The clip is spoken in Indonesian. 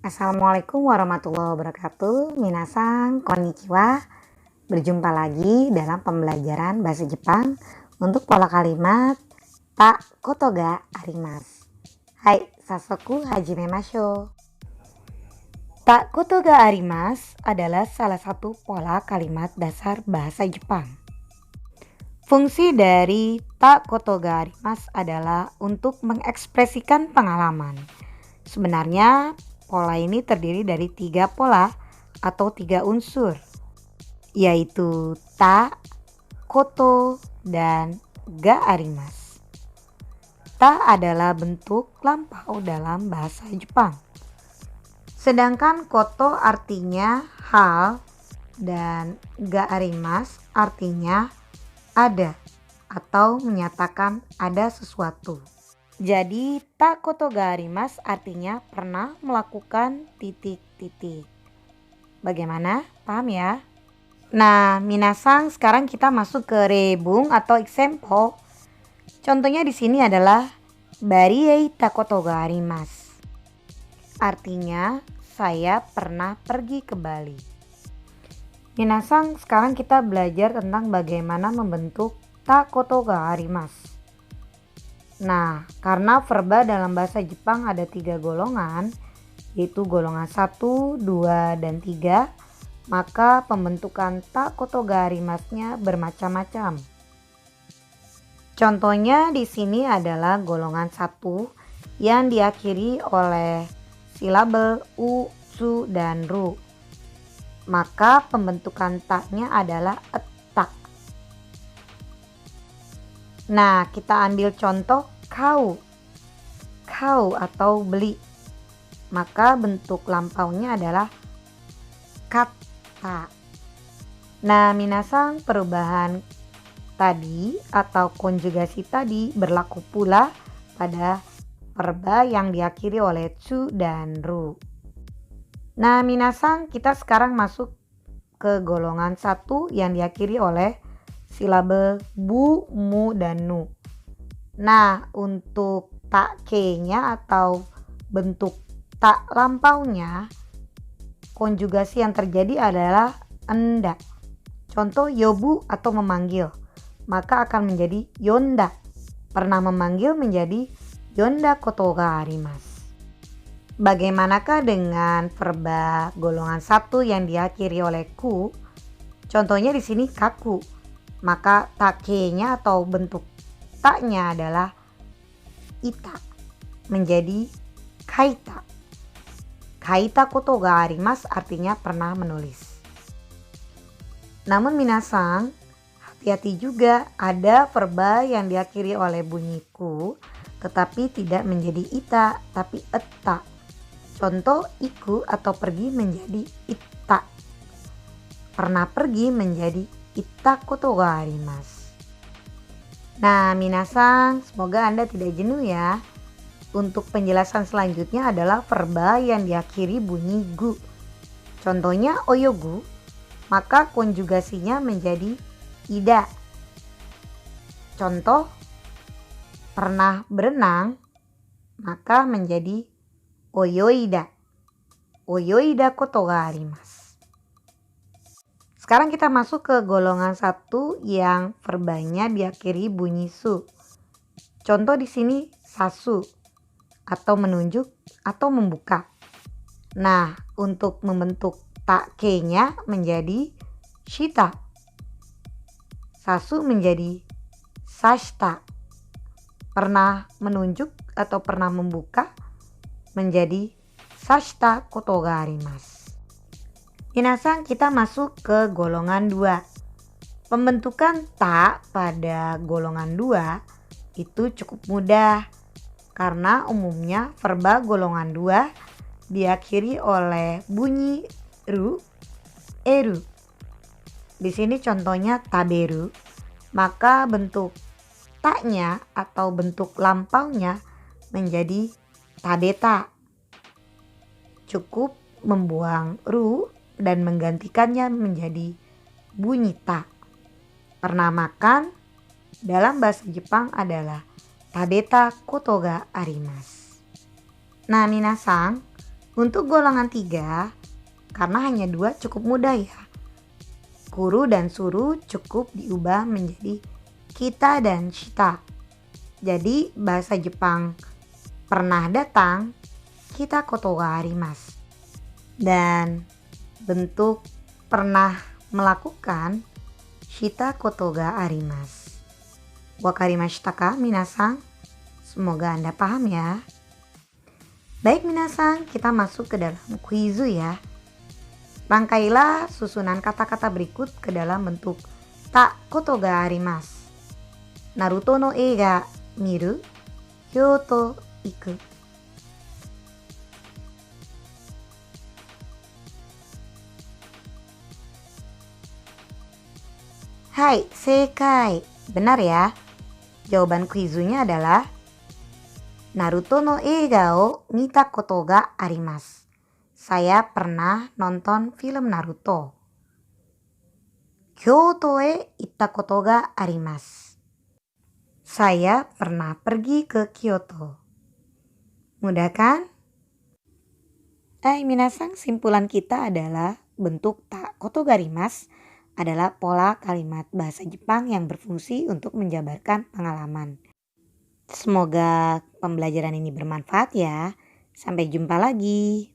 Assalamualaikum warahmatullahi wabarakatuh. Minasan, konnichiwa. Berjumpa lagi dalam pembelajaran bahasa Jepang untuk pola kalimat ta koto ga arimasu. Hai, sasoku hajime masho. Ta koto ga arimasu adalah salah satu pola kalimat dasar bahasa Jepang. Fungsi dari ta koto ga arimasu adalah untuk mengekspresikan pengalaman. Sebenarnya pola ini terdiri dari 3 pola atau 3 unsur, yaitu ta, koto, dan ga arimasu. Ta adalah bentuk lampau dalam bahasa Jepang. Sedangkan koto artinya hal dan ga arimasu artinya ada atau menyatakan ada sesuatu. Jadi ta koto ga arimasu artinya pernah melakukan titik-titik. Bagaimana? Paham ya? Nah, minasan, sekarang kita masuk ke rebung atau example. Contohnya di sini adalah Bari e ta koto ga arimasu. Artinya saya pernah pergi ke Bali. Minasan, sekarang kita belajar tentang bagaimana membentuk ta koto ga arimasu. Nah, karena verba dalam bahasa Jepang ada 3 golongan, yaitu golongan 1, 2, dan 3, maka pembentukan ta koto ga arimasu-nya bermacam-macam. Contohnya di sini adalah golongan 1 yang diakhiri oleh silabel u, su, dan ru. Maka pembentukan ta-nya adalah eta. Nah, kita ambil contoh kau atau beli. Maka bentuk lampaunya adalah kata. Nah, minasan, perubahan tadi atau konjugasi tadi berlaku pula pada verba yang diakhiri oleh tsu dan ru. Nah, minasan, kita sekarang masuk ke golongan 1 yang diakhiri oleh silabel bu, mu, dan nu. Nah, untuk ta ke-nya atau bentuk ta lampaunya, konjugasi yang terjadi adalah enda. Contoh yobu atau memanggil, maka akan menjadi yonda. Pernah memanggil menjadi yonda koto ga arimasu. Bagaimanakah dengan verba golongan 1 yang diakhiri oleh ku? Contohnya di sini kaku. Maka ta ke-nya atau bentuk ta-nya adalah ita menjadi kaita. Kaita koto ga arimasu artinya pernah menulis. Namun minasan, hati-hati juga, ada verba yang diakhiri oleh bunyi ku tetapi tidak menjadi ita tapi eta. Contoh iku atau pergi menjadi ita. Pernah pergi menjadi ita koto ga arimasu. Nah, minasan, semoga Anda tidak jenuh ya. Untuk penjelasan selanjutnya adalah verba yang diakhiri bunyi gu. Contohnya oyogu, maka konjugasinya menjadi ida. Contoh pernah berenang, maka menjadi oyoida. Oyoida koto ga arimasu. Sekarang kita masuk ke golongan 1 yang verbanya diakhiri bunyi su. Contoh di sini sasu atau menunjuk atau membuka. Nah, untuk membentuk ta ke-nya menjadi shita. Sasu menjadi sashita. Pernah menunjuk atau pernah membuka menjadi sashita koto ga arimasu. Minasan, kita masuk ke golongan 2. Pembentukan ta pada golongan 2 itu cukup mudah karena umumnya verba golongan 2 diakhiri oleh bunyi ru, eru. Di sini contohnya taberu, maka bentuk ta-nya atau bentuk lampaunya menjadi tabeta. Cukup membuang ru dan menggantikannya menjadi bunyi ta. Pernah makan dalam bahasa Jepang adalah tabeta koto ga arimasu. Nah, minasan, Untuk golongan 3, karena hanya 2 cukup mudah ya. Kuru dan suru cukup diubah menjadi kita dan shita. Jadi bahasa Jepang pernah datang, kita koto ga arimasu. Dan bentuk pernah melakukan, shita koto ga arimasu. Wakarimashita ka minasan? Semoga Anda paham ya. Baik minasan, kita masuk ke dalam kuizu ya. Rangkailah susunan kata-kata berikut ke dalam bentuk ta koto ga arimasu. Naruto no eiga miru, Kyoto iku. Hai, seikai. Benar ya. Jawaban kuizunya adalah Naruto no eiga o mita koto ga arimasu. Saya pernah nonton film Naruto. Kyoto e itta koto ga arimasu. Saya pernah pergi ke Kyoto. Mudah kan? Minasan, simpulan kita adalah bentuk ta koto ga arimasu adalah pola kalimat bahasa Jepang yang berfungsi untuk menjabarkan pengalaman. Semoga pembelajaran ini bermanfaat ya. Sampai jumpa lagi.